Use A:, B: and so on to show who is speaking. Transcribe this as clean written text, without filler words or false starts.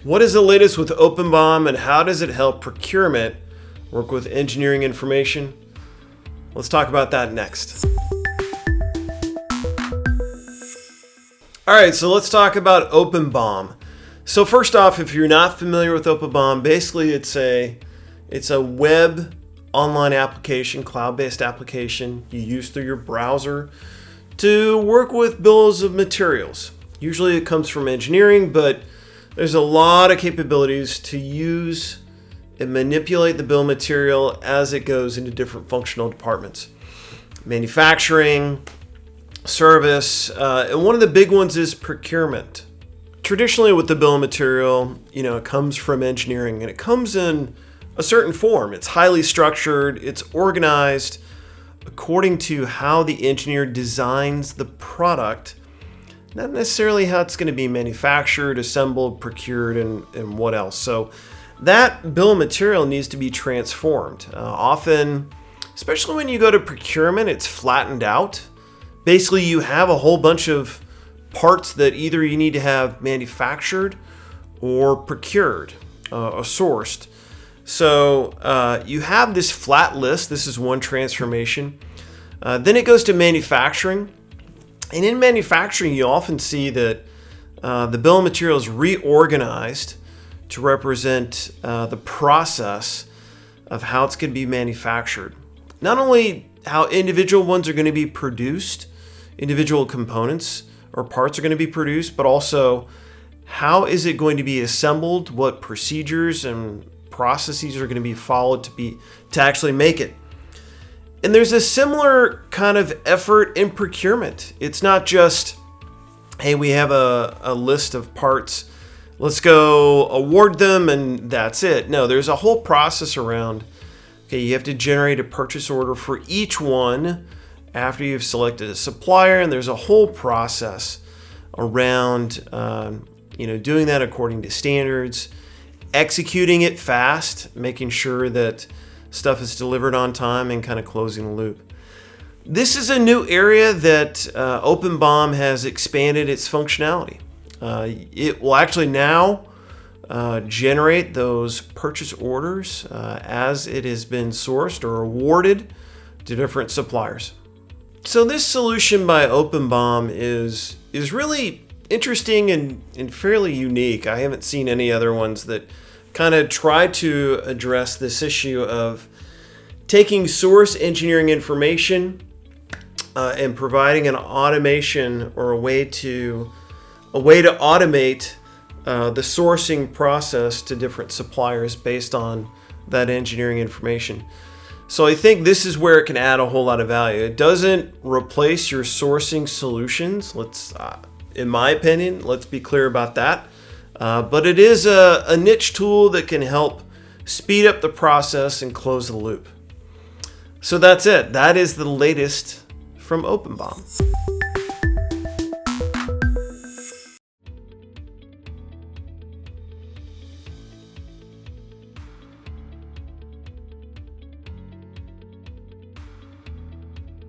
A: What is the latest with OpenBOM and how does it help procurement work with engineering information? Let's talk about that next. All right, so let's talk about OpenBOM. So first off, if you're not familiar with OpenBOM, basically it's a web online application, cloud-based application you use through your browser to work with bills of materials. Usually it comes from engineering, but there's a lot of capabilities to use and manipulate the bill of material as it goes into different functional departments. Manufacturing, service, and one of the big ones is procurement. Traditionally with the bill of material, it comes from engineering and it comes in a certain form. It's highly structured, it's organized according to how the engineer designs the product, not necessarily how it's going to be manufactured, assembled, procured, and what else. So that bill of material needs to be transformed. Often, especially when you go to procurement, it's flattened out. Basically, you have a whole bunch of parts that either you need to have manufactured or procured or sourced. So you have this flat list. This is one transformation. Then it goes to manufacturing. And in manufacturing, you often see that the bill of material is reorganized to represent the process of how it's going to be manufactured. Not only how individual ones are going to be produced, individual components or parts are going to be produced, but also how is it going to be assembled, what procedures and processes are going to be followed to actually make it. And there's a similar kind of effort in procurement. It's not just, hey, we have a list of parts, let's go award them and that's it. No, there's a whole process around, okay, you have to generate a purchase order for each one after you've selected a supplier, and there's a whole process around doing that according to standards, executing it fast, making sure that stuff is delivered on time, and kind of closing the loop. This is a new area that OpenBOM has expanded its functionality. It will actually now generate those purchase orders as it has been sourced or awarded to different suppliers. So this solution by OpenBOM is really interesting and fairly unique. I haven't seen any other ones that kind of try to address this issue of taking source engineering information and providing an automation or a way to automate the sourcing process to different suppliers based on that engineering information. So I think this is where it can add a whole lot of value. It doesn't replace your sourcing solutions. In my opinion, let's be clear about that. But it is a niche tool that can help speed up the process and close the loop. So that's it. That is the latest from OpenBOM.